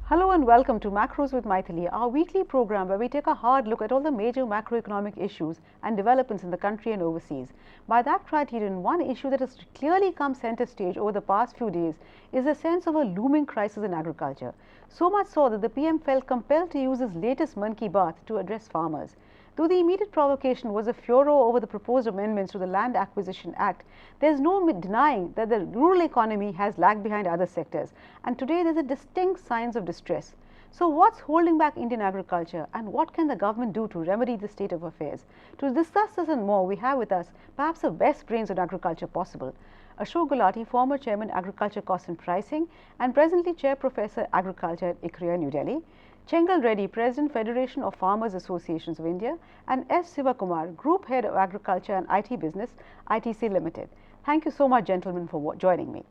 Hello and welcome to Macros with Mythili, our weekly program where we take a hard look at all the major macroeconomic issues and developments in the country and overseas. By that criterion, one issue that has clearly come center stage over the past few days is the sense of a looming crisis in agriculture. So much so that the PM felt compelled to use his latest Mann Ki Baat to address farmers. Though the immediate provocation was a furor over the proposed amendments to the Land Acquisition Act, there is no denying that the rural economy has lagged behind other sectors, and today there is a distinct signs of distress. So what's holding back Indian agriculture, and what can the government do to remedy the state of affairs? To discuss this and more, we have with us perhaps the best brains on agriculture possible. Ashok Gulati, former Chairman Agriculture Cost and Pricing and presently Chair Professor Agriculture at AGRI, New Delhi. Chengal Reddy, President, Federation of Farmers Associations of India, and S. Sivakumar, Group Head of Agriculture and IT Business, ITC Limited. Thank you so much, gentlemen, for joining me.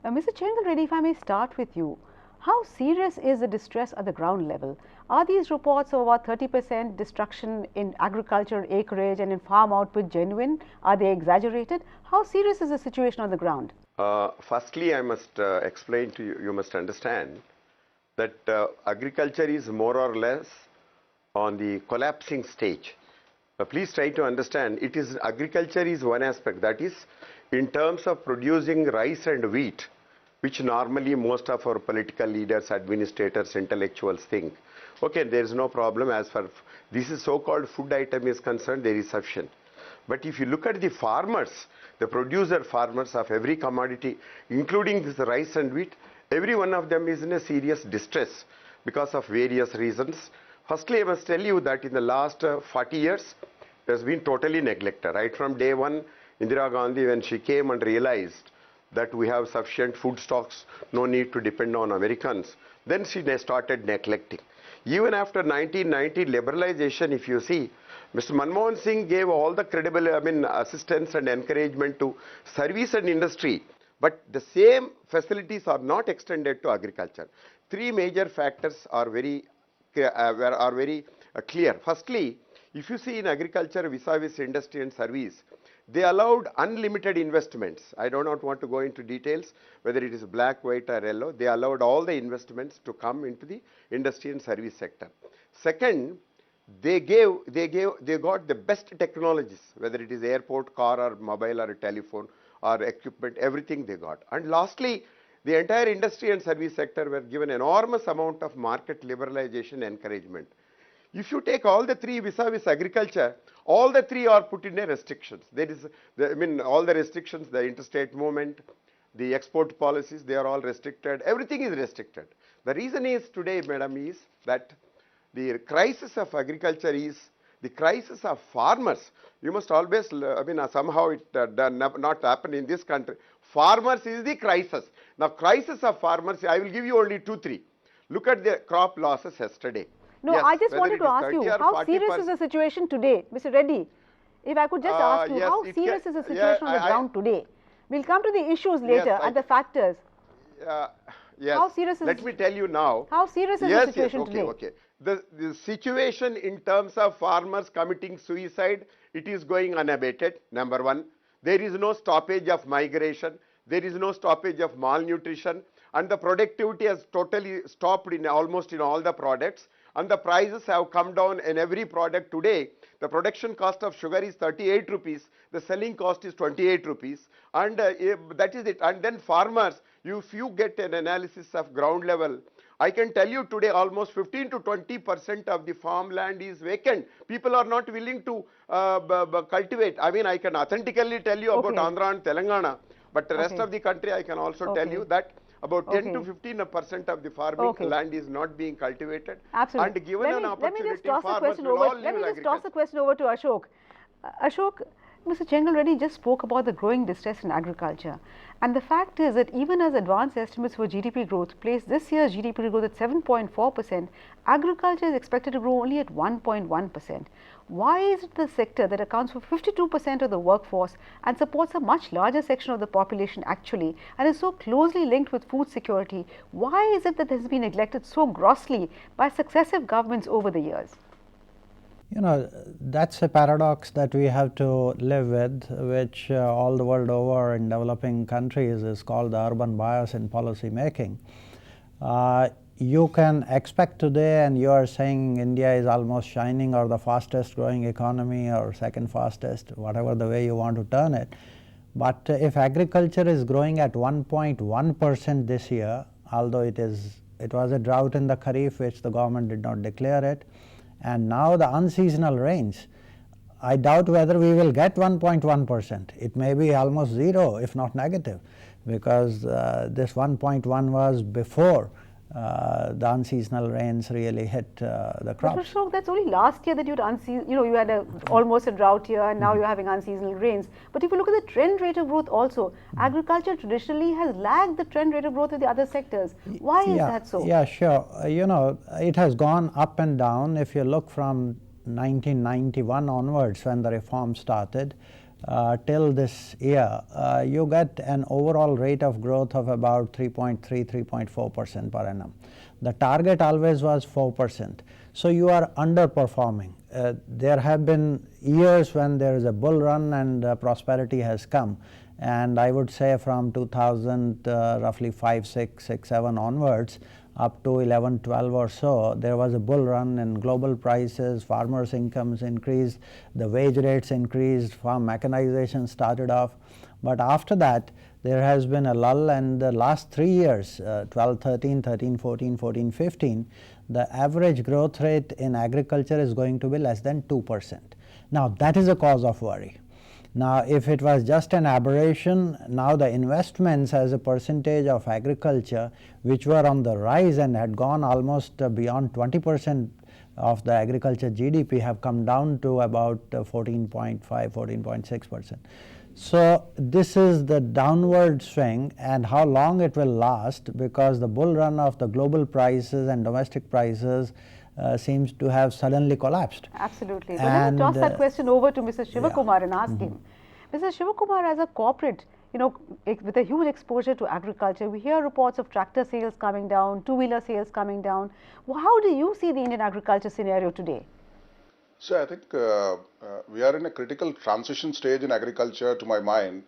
Mr. Chengal Reddy, if I may start with you, how serious is the distress at the ground level? Are these reports of about 30% destruction in agriculture acreage and in farm output genuine? Are they exaggerated? How serious is the situation on the ground? Firstly, I must explain to you, you must understand that agriculture is more or less on the collapsing stage. Please try to understand, agriculture is one aspect, that is in terms of producing rice and wheat, which normally most of our political leaders, administrators, intellectuals think, okay, there is no problem as far this is so-called food item is concerned, there is sufficient. But if you look at the farmers, the producer farmers of every commodity, including this rice and wheat, every one of them is in a serious distress because of various reasons. Firstly, I must tell you that in the last 40 years, it has been totally neglected. Right from day one, Indira Gandhi, when she came and realized that we have sufficient food stocks, no need to depend on Americans, then she started neglecting. Even after 1990 liberalization, if you see, Mr. Manmohan Singh gave all the credible assistance and encouragement to service and industry. But the same facilities are not extended to agriculture. Three major factors are very clear. Firstly, if you see in agriculture vis-a-vis industry and service, they allowed unlimited investments. I do not want to go into details whether it is black, white or yellow. They allowed all the investments to come into the industry and service sector. Second, they got the best technologies, whether it is airport, car or mobile or telephone or equipment, everything they got. And lastly, the entire industry and service sector were given enormous amount of market liberalization encouragement. If you take all the three vis-a-vis agriculture, all the three are put in a restrictions. There is, all the restrictions, the interstate movement, the export policies, they are all restricted. Everything is restricted. The reason is today, madam, is that the crisis of agriculture is the crisis of farmers. You must always, somehow it not happen in this country. Farmers is the crisis. Now, crisis of farmers, I will give you only 2, 3. Look at the crop losses yesterday. No, yes, I just wanted to ask you, how serious is the situation today? Mr. Reddy, if I could just ask you, yes, how serious is the situation on the ground today? We'll come to the issues later and the factors. Yes. How serious is Let me tell you now. How serious is the situation today? Okay. The situation in terms of farmers committing suicide, it is going unabated, number one. There is no stoppage of migration. There is no stoppage of malnutrition. And the productivity has totally stopped in almost in all the products. And the prices have come down in every product today. The production cost of sugar is 38 rupees. The selling cost is 28 rupees. And that is it. And then farmers, if you get an analysis of ground level, I can tell you today almost 15 to 20% of the farmland is vacant. People are not willing to cultivate. I mean, I can authentically tell you about Andhra and Telangana. But the rest of the country, I can also tell you that about 10 to 15% of the farming land is not being cultivated. Absolutely. And given an opportunity, farmers will all leave Let me just toss a question over to Ashok. Ashok, Mr. Chengal Reddy just spoke about the growing distress in agriculture. And the fact is that even as advanced estimates for GDP growth place this year's GDP growth at 7.4%, agriculture is expected to grow only at 1.1%. Why is it the sector that accounts for 52% of the workforce and supports a much larger section of the population actually and is so closely linked with food security? Why is it that it has been neglected so grossly by successive governments over the years? You know, that's a paradox that we have to live with, which all the world over in developing countries is called the urban bias in policy making. you can expect today, and you are saying India is almost shining or the fastest growing economy or second fastest, whatever the way you want to turn it. But if agriculture is growing at 1.1% this year, although it was a drought in the Kharif which the government did not declare it, and now the unseasonal rains, I doubt whether we will get 1.1%. It may be almost zero, if not negative, because this 1.1 was before the unseasonal rains really hit the crops. But Ashok, that's only last year that you had almost a drought year, and now you're having unseasonal rains. But if you look at the trend rate of growth also, agriculture traditionally has lagged the trend rate of growth of the other sectors. Why is that so? Yeah, sure. It has gone up and down. If you look from 1991 onwards, when the reform started, till this year, you get an overall rate of growth of about 3.3, 3.4% per annum. The target always was 4%. So you are underperforming. There have been years when there is a bull run and prosperity has come. And I would say from 2000, roughly 5, 6, 7 onwards, up to 11, 12 or so, there was a bull run in global prices, farmers' incomes increased, the wage rates increased, farm mechanization started off. But after that, there has been a lull, and the last 3 years, 12, 13, 13, 14, 14, 15, the average growth rate in agriculture is going to be less than 2%. Now, that is a cause of worry. Now, if it was just an aberration, now the investments as a percentage of agriculture, which were on the rise and had gone almost beyond 20% of the agriculture GDP, have come down to about 14.5, 14.6%. So this is the downward swing, and how long it will last, because the bull run of the global prices and domestic prices seems to have suddenly collapsed. Absolutely. But let me toss that question over to Mr. Sivakumar and ask him. Mr. Sivakumar, as a corporate, with a huge exposure to agriculture, we hear reports of tractor sales coming down, two-wheeler sales coming down. Well, how do you see the Indian agriculture scenario today? So I think we are in a critical transition stage in agriculture, to my mind.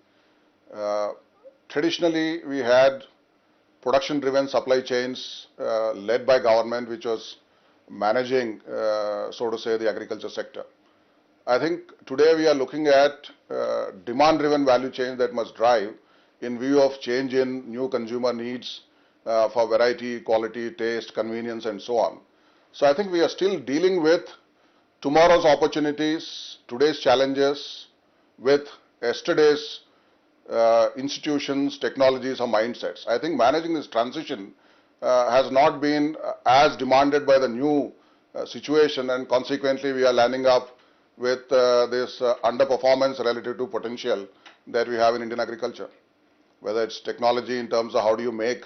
Traditionally, we had production-driven supply chains led by government, which was managing, so to say, the agriculture sector. I think today we are looking at demand-driven value chains that must drive in view of change in new consumer needs for variety, quality, taste, convenience, and so on. So I think we are still dealing with tomorrow's opportunities, today's challenges, with yesterday's institutions, technologies, or mindsets. I think managing this transition has not been as demanded by the new situation, and consequently we are landing up with this underperformance relative to potential that we have in Indian agriculture. Whether it's technology in terms of how do you make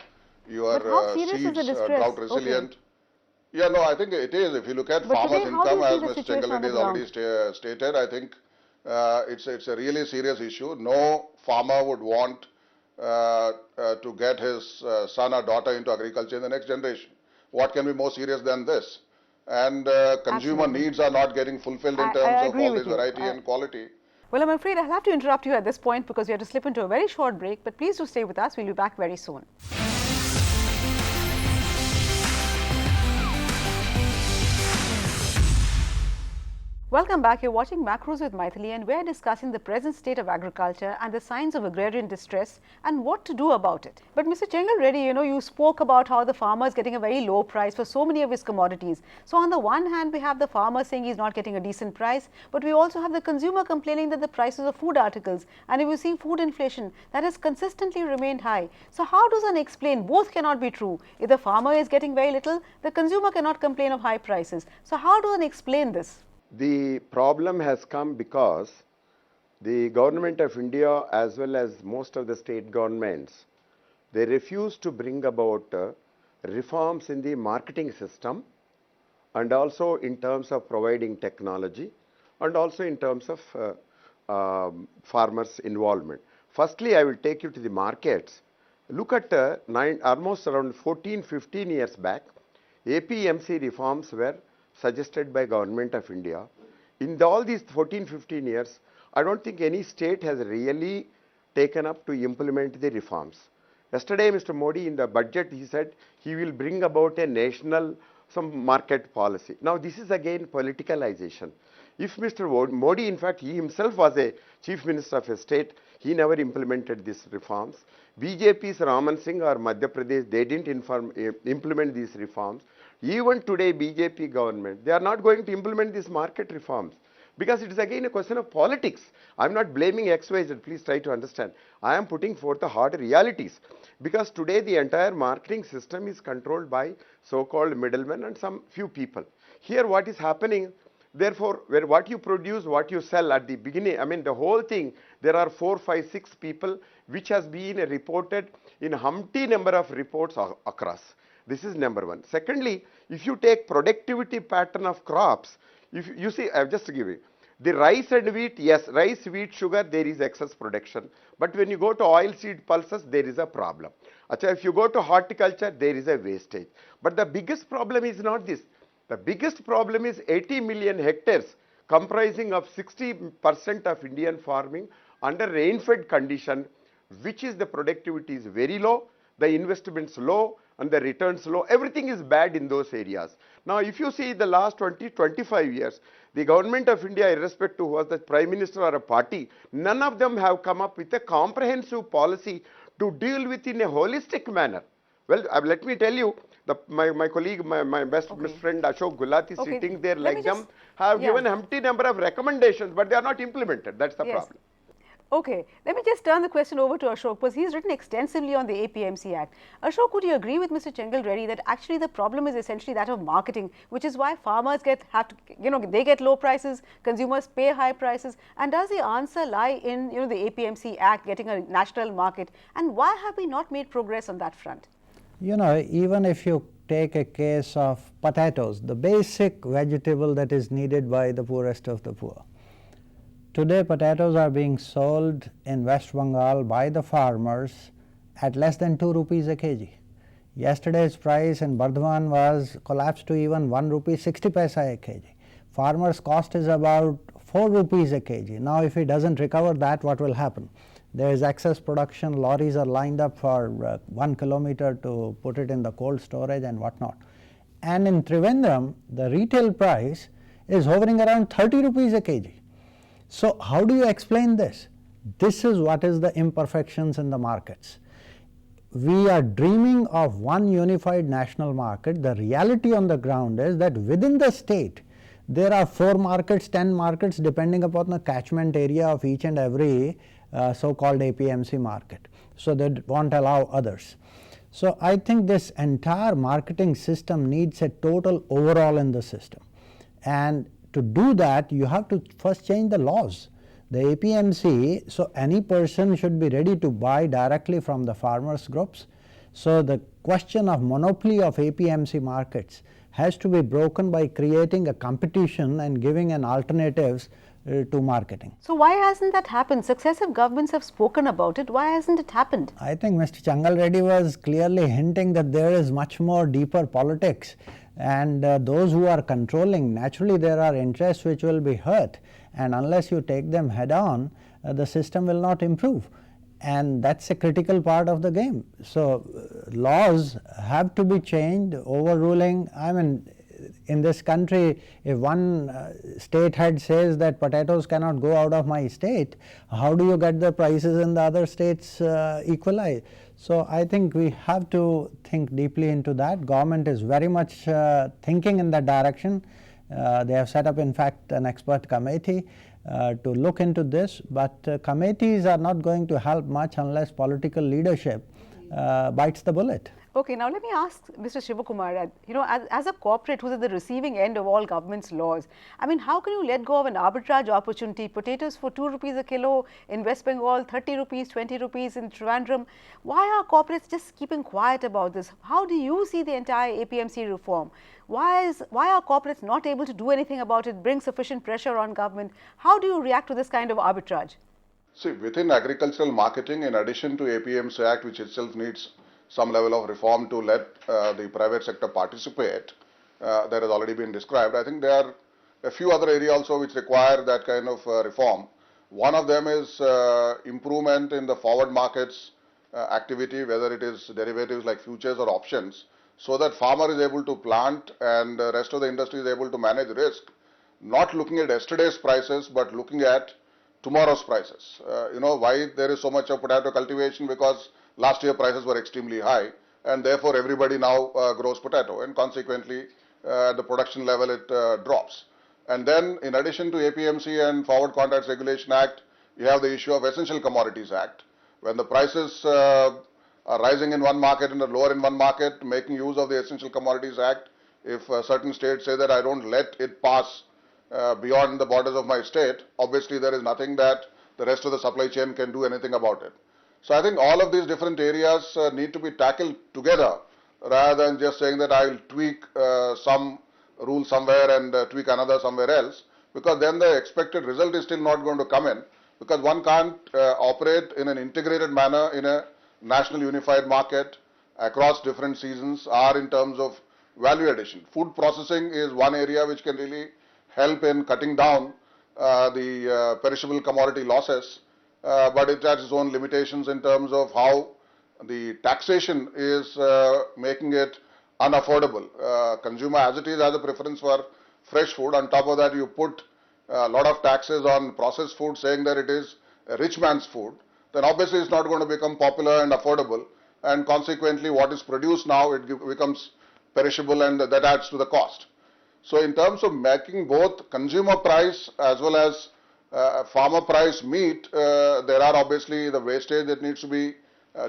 your seeds drought resilient. Okay. Yeah, no, I think it is. If you look at farmers' income, as Mr. Chengal Reddy has already stated, I think it's a really serious issue. No farmer would want to get his son or daughter into agriculture in the next generation. What can be more serious than this? And consumer needs are not getting fulfilled in terms of all this variety and quality. Well, I'm afraid I'll have to interrupt you at this point because we have to slip into a very short break. But please do stay with us. We'll be back very soon. Welcome back. You're watching Macros with Mythili, and we're discussing the present state of agriculture and the signs of agrarian distress and what to do about it. But Mr. Chengal Reddy, you spoke about how the farmer is getting a very low price for so many of his commodities. So on the one hand, we have the farmer saying he's not getting a decent price, but we also have the consumer complaining that the prices of food articles, and if you see food inflation, that has consistently remained high. So how does one explain? Both cannot be true. If the farmer is getting very little, the consumer cannot complain of high prices. So how do one explain this? The problem has come because the government of India, as well as most of the state governments, they refuse to bring about reforms in the marketing system, and also in terms of providing technology, and also in terms of farmers' involvement. Firstly, I will take you to the markets. Look at almost around 14-15 years back, APMC reforms were suggested by government of India. In all these 14-15 years, I don't think any state has really taken up to implement the reforms. Yesterday, Mr. Modi in the budget, he said he will bring about a national some market policy. Now, this is again politicalization. If Mr. Modi, in fact, he himself was a chief minister of a state, he never implemented these reforms. BJP's Raman Singh or Madhya Pradesh, they didn't implement these reforms. Even today, BJP government, they are not going to implement these market reforms because it is again a question of politics. I am not blaming XYZ, please try to understand. I am putting forth the hard realities because today the entire marketing system is controlled by so-called middlemen and some few people. Here what is happening, therefore, where what you produce, what you sell at the beginning, I mean the whole thing, there are 4, 5, 6 people which has been reported in humpty number of reports across. This is number one. Secondly, if you take productivity pattern of crops, if you see, I have just to give you, the rice and wheat, yes, rice, wheat, sugar, there is excess production. But when you go to oilseed pulses, there is a problem. Achha, if you go to horticulture, there is a wastage. But the biggest problem is not this. The biggest problem is 80 million hectares comprising of 60% of Indian farming under rain-fed condition, which is the productivity is very low, the investments low and the returns low. Everything is bad in those areas. Now, if you see the last 25 years, the government of India, irrespective who was the prime minister or a party, none of them have come up with a comprehensive policy to deal with in a holistic manner. Well, let me tell you, my colleague, my best friend Ashok Gulati sitting there like them have given empty number of recommendations, but they are not implemented. That's the problem. Okay, let me just turn the question over to Ashok because he's written extensively on the APMC Act. Ashok, would you agree with Mr. Chengal Reddy that actually the problem is essentially that of marketing, which is why farmers they get low prices, consumers pay high prices, and does the answer lie in the APMC Act getting a national market, and why have we not made progress on that front? Even if you take a case of potatoes, the basic vegetable that is needed by the poorest of the poor. Today, potatoes are being sold in West Bengal by the farmers at less than 2 rupees a kg. Yesterday's price in Bardhaman was collapsed to even 1 rupee 60 paisa a kg. Farmers' cost is about 4 rupees a kg. Now, if he doesn't recover that, what will happen? There is excess production, lorries are lined up for 1 kilometer to put it in the cold storage and whatnot. And in Trivandrum, the retail price is hovering around 30 rupees a kg. So, how do you explain this? This is what is the imperfections in the markets. We are dreaming of one unified national market. The reality on the ground is that within the state, there are 4 markets, 10 markets depending upon the catchment area of each and every so-called APMC market. So, they won't allow others. So, I think this entire marketing system needs a total overhaul in the system. And to do that, you have to first change the laws. The APMC, so any person should be ready to buy directly from the farmers groups. So, the question of monopoly of APMC markets has to be broken by creating a competition and giving an alternatives to marketing. So, why hasn't that happened? Successive governments have spoken about it. Why hasn't it happened? I think Mr. Chengal Reddy was clearly hinting that there is much more deeper politics, and those who are controlling, naturally there are interests which will be hurt, and unless you take them head on, the system will not improve, and that's a critical part of the game. So, laws have to be changed, overruling. I mean, in this country, if one state head says that potatoes cannot go out of my state, how do you get the prices in the other states equalized? So, I think we have to think deeply into that. Government is very much thinking in that direction. They have set up, in fact, an expert committee to look into this, but committees are not going to help much unless political leadership bites the bullet. Okay, now let me ask Mr. Sivakumar, as a corporate who's at the receiving end of all government's laws, I mean, how can you let go of an arbitrage opportunity, potatoes for 2 rupees a kilo in West Bengal, 30 rupees, 20 rupees in Trivandrum? Why are corporates just keeping quiet about this? How do you see the entire APMC reform? Why are corporates not able to do anything about it, bring sufficient pressure on government? How do you react to this kind of arbitrage? See, within agricultural marketing, in addition to APMC Act, which itself needs some level of reform to let the private sector participate, that has already been described. I think there are a few other areas also which require that kind of reform. One of them is improvement in the forward markets activity, whether it is derivatives like futures or options, so that farmer is able to plant and the rest of the industry is able to manage risk, not looking at yesterday's prices, but looking at tomorrow's prices. You know, why there is so much of potato cultivation? Because last year prices were extremely high, and therefore everybody now grows potato, and consequently at the production level it drops. And then in addition to APMC and Forward Contracts Regulation Act, you have the issue of Essential Commodities Act. When the prices are rising in one market and are lower in one market, making use of the Essential Commodities Act, if certain states say that I don't let it pass beyond the borders of my state, obviously there is nothing that the rest of the supply chain can do anything about it. So I think all of these different areas need to be tackled together, rather than just saying that I will tweak some rule somewhere and tweak another somewhere else, because then the expected result is still not going to come in, because one can't operate in an integrated manner in a national unified market across different seasons or in terms of value addition. Food processing is one area which can really help in cutting down the perishable commodity losses, but it has its own limitations in terms of how the taxation is making it unaffordable. Consumer as it is has a preference for fresh food. On top of that, you put a lot of taxes on processed food, saying that it is a rich man's food, then obviously it's not going to become popular and affordable, and consequently what is produced now, it becomes perishable, and that adds to the cost. So in terms of making both consumer price as well as farmer price meet, there are obviously the wastage that needs to be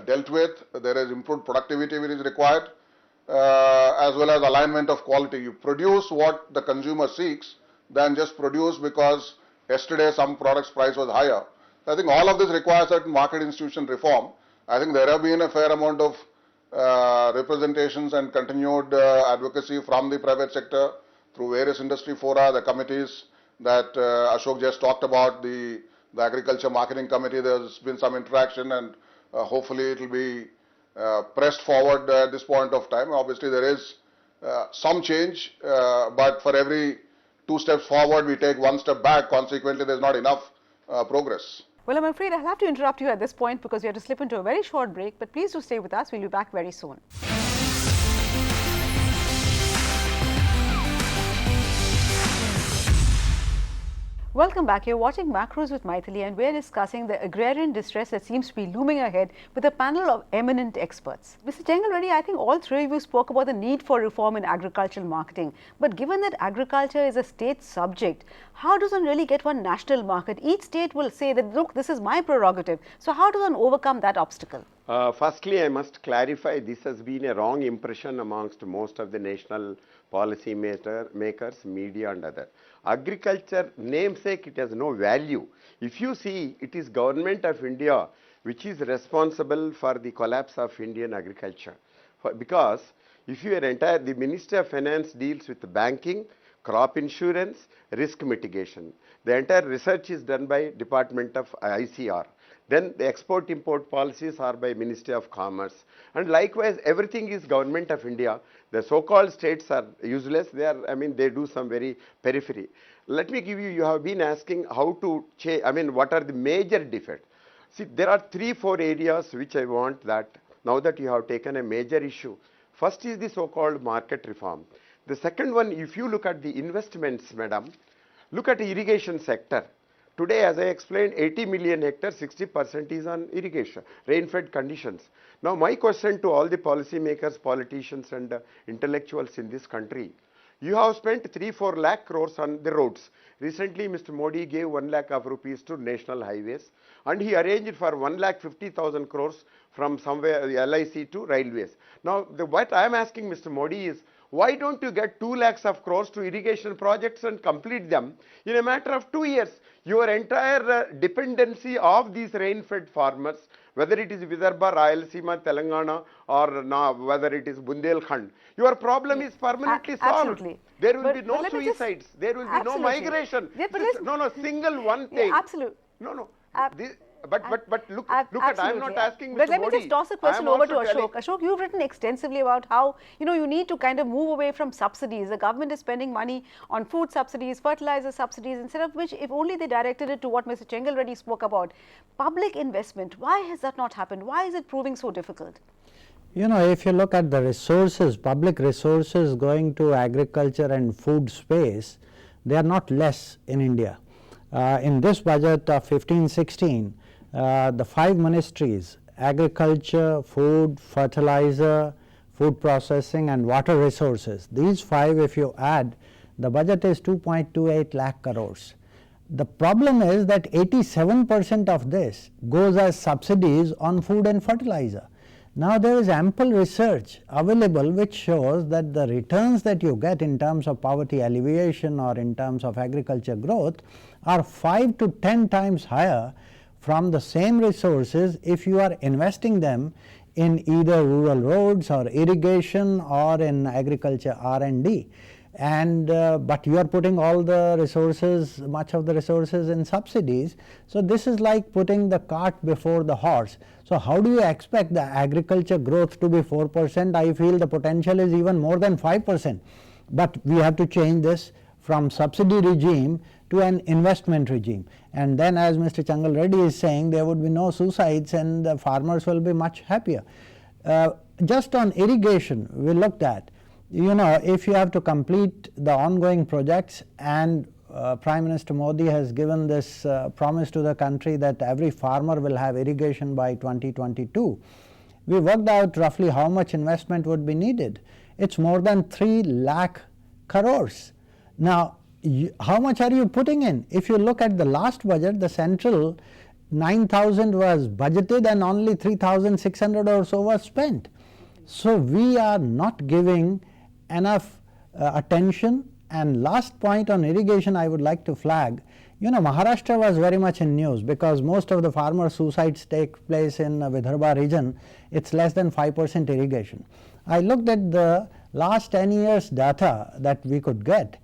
dealt with. There is improved productivity which is required, as well as alignment of quality. You produce what the consumer seeks than just produce because yesterday some product's price was higher. I think all of this requires certain market institution reform. I think there have been a fair amount of representations and continued advocacy from the private sector through various industry fora, the committees that Ashok just talked about, the Agriculture Marketing Committee. There's been some interaction, and hopefully it will be pressed forward at this point of time. Obviously there is some change, but for every 2 steps forward we take 1 step back. Consequently there's not enough progress. Well, I'm afraid I'll have to interrupt you at this point because we have to slip into a very short break, but please do stay with us. We'll be back very soon. Welcome back. You're watching Macros with Mythili, and we're discussing the agrarian distress that seems to be looming ahead with a panel of eminent experts. Mr. Chengal Reddy, I think all three of you spoke about the need for reform in agricultural marketing. But given that agriculture is a state subject, how does one really get one national market? Each state will say that, look, this is my prerogative. So how does one overcome that obstacle? Firstly, I must clarify this has been a wrong impression amongst most of the national policy makers, media and other. Agriculture namesake, it has no value. If you see, it is Government of India which is responsible for the collapse of Indian agriculture. Because if you are the Minister of Finance deals with banking, crop insurance, risk mitigation. The entire research is done by Department of ICR. Then the export-import policies are by Ministry of Commerce. And likewise, everything is Government of India. The so-called states are useless. They are, they do some very periphery. Let me give you, you have been asking how to change, what are the major defects. See, there are 3-4 areas which I want that, now that you have taken a major issue. First is the so-called market reform. The second one, if you look at the investments, madam, look at the irrigation sector. Today, as I explained, 80 million hectares, 60% is on irrigation, rain-fed conditions. Now, my question to all the policy makers, politicians and intellectuals in this country, you have spent 3-4 lakh crores on the roads. Recently, Mr. Modi gave 1 lakh of rupees to national highways, and he arranged for 1,50,000 crores from somewhere LIC to railways. Now, what I am asking Mr. Modi is, why don't you get 2 lakhs of crores to irrigation projects and complete them in a matter of 2 years? Your entire dependency of these rain-fed farmers, whether it is Vidarbha, Rayalaseema, Telangana, or whether it is Bundelkhand, your problem is permanently solved. Absolutely. There will be no suicides. There will be no migration. Yeah, No, single one thing. Yeah, absolutely. No. but look at, I'm not asking Mr. But let me Modi. just toss a question over to Ashok. Ashok, you've written extensively about how, you need to kind of move away from subsidies. The government is spending money on food subsidies, fertilizer subsidies, instead of which, if only they directed it to what Mr. Chengal Reddy spoke about, public investment. Why has that not happened? Why is it proving so difficult? If you look at the resources, public resources going to agriculture and food space, they are not less in India. In this budget of 15-16, the 5 ministries, agriculture, food, fertilizer, food processing and water resources, these 5 if you add, the budget is 2.28 lakh crores. The problem is that 87% of this goes as subsidies on food and fertilizer. Now there is ample research available which shows that the returns that you get in terms of poverty alleviation or in terms of agriculture growth are 5 to 10 times higher from the same resources if you are investing them in either rural roads or irrigation or in agriculture R&D. But you are putting all the resources, much of the resources in subsidies. So this is like putting the cart before the horse. So how do you expect the agriculture growth to be 4%? I feel the potential is even more than 5%. But we have to change this from subsidy regime to an investment regime. And then, as Mr. Chengal Reddy is saying, there would be no suicides and the farmers will be much happier. Just on irrigation, we looked at, if you have to complete the ongoing projects, and Prime Minister Modi has given this promise to the country that every farmer will have irrigation by 2022. We worked out roughly how much investment would be needed. It's more than 3 lakh crores. Now, how much are you putting in? If you look at the last budget, the central 9,000 was budgeted and only 3,600 or so was spent. So we are not giving enough attention. And last point on irrigation I would like to flag, Maharashtra was very much in news because most of the farmer suicides take place in Vidarbha region. It's less than 5% irrigation. I looked at the last 10 years data that we could get.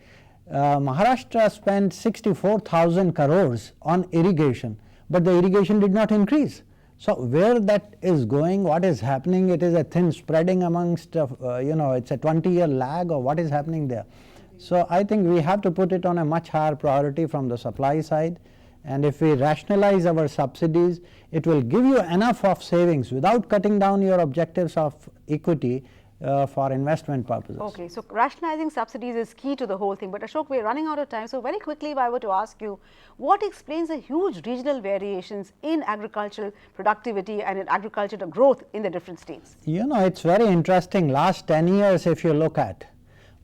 Maharashtra spent 64,000 crores on irrigation, but the irrigation did not increase. So where that is going, what is happening, it is a thin spreading amongst, it's a 20-year lag, or what is happening there. So I think we have to put it on a much higher priority from the supply side, and if we rationalize our subsidies, it will give you enough of savings without cutting down your objectives of equity for investment purposes. Okay, so rationalizing subsidies is key to the whole thing. But Ashok, we are running out of time. So very quickly, if I were to ask you, what explains the huge regional variations in agricultural productivity and in agriculture growth in the different states? It's very interesting. Last 10 years, if you look at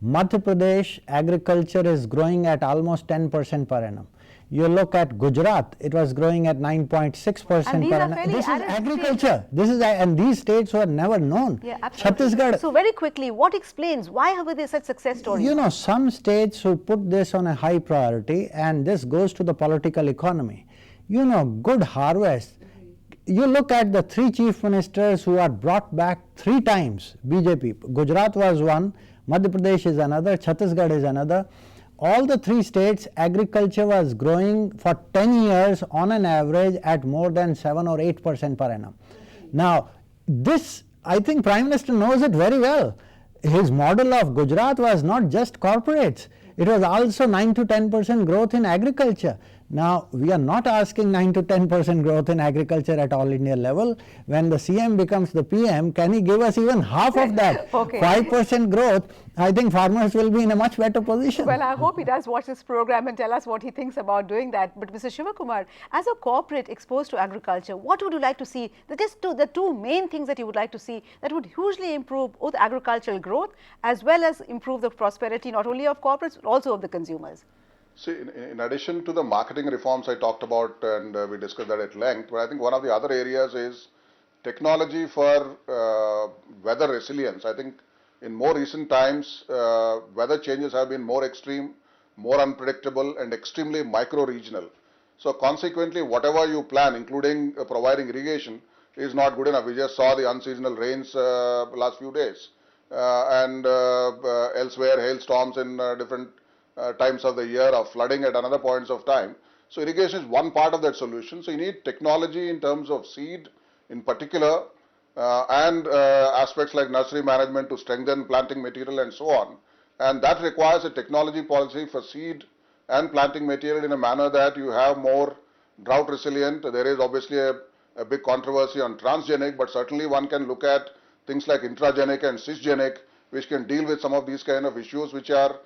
Madhya Pradesh, agriculture is growing at almost 10% per annum. You look at Gujarat, it was growing at 9.6% per annum. This is agriculture. And these states were never known. Yeah, absolutely. Chhattisgarh. So very quickly, what explains, why have they such success stories? Some states who put this on a high priority, and this goes to the political economy. Good harvest. You look at the 3 chief ministers who are brought back 3 times, BJP. Gujarat was one, Madhya Pradesh is another, Chhattisgarh is another. All the 3 states, agriculture was growing for 10 years on an average at more than 7 or 8% per annum. Now, this, I think Prime Minister knows it very well. His model of Gujarat was not just corporates, it was also 9 to 10% growth in agriculture. Now, we are not asking 9 to 10% growth in agriculture at all India level. When the CM becomes the PM, can he give us even half of that? 5% growth, I think farmers will be in a much better position. Well, I hope he does watch this program and tell us what he thinks about doing that. But Mr. Sivakumar, as a corporate exposed to agriculture, what would you like to see? The 2 main things that you would like to see that would hugely improve both agricultural growth as well as improve the prosperity not only of corporates but also of the consumers. See, in addition to the marketing reforms I talked about, and we discussed that at length, but I think one of the other areas is technology for weather resilience. I think in more recent times, weather changes have been more extreme, more unpredictable, and extremely micro-regional. So consequently, whatever you plan, including providing irrigation, is not good enough. We just saw the unseasonal rains last few days, and elsewhere hailstorms in different times of the year, or flooding at another points of time. So irrigation is one part of that solution. So you need technology in terms of seed in particular, and aspects like nursery management to strengthen planting material and so on. And that requires a technology policy for seed and planting material in a manner that you have more drought resilient. There is obviously a big controversy on transgenic, but certainly one can look at things like intragenic and cisgenic, which can deal with some of these kind of issues which are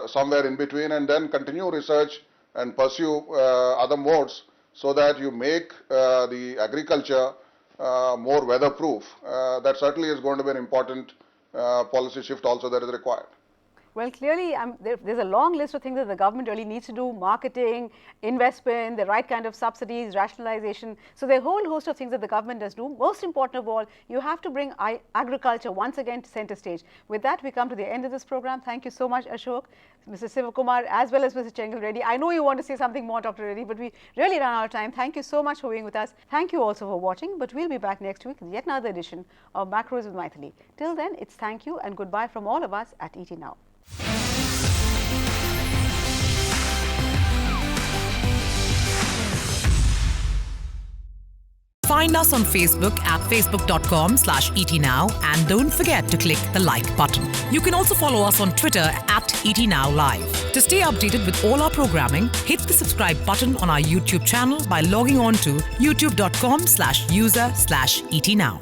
somewhere in between, and then continue research and pursue other modes so that you make the agriculture more weatherproof. That certainly is going to be an important policy shift also that is required. Well, clearly, there's a long list of things that the government really needs to do: marketing, investment, the right kind of subsidies, rationalization. So there are a whole host of things that the government does do. Most important of all, you have to bring agriculture once again to center stage. With that, we come to the end of this program. Thank you so much, Ashok, Mr. Sivakumar, as well as Mr. Chengal Reddy. I know you want to say something more, Dr. Reddy, but we really ran out of time. Thank you so much for being with us. Thank you also for watching, but we'll be back next week with yet another edition of Macros with Mythili. Till then, it's thank you and goodbye from all of us at ET Now. Find us on Facebook at facebook.com/etnow and don't forget to click the like button. You can also follow us on Twitter at etnowlive. To stay updated with all our programming, hit the subscribe button on our YouTube channel by logging on to youtube.com/user/etnow.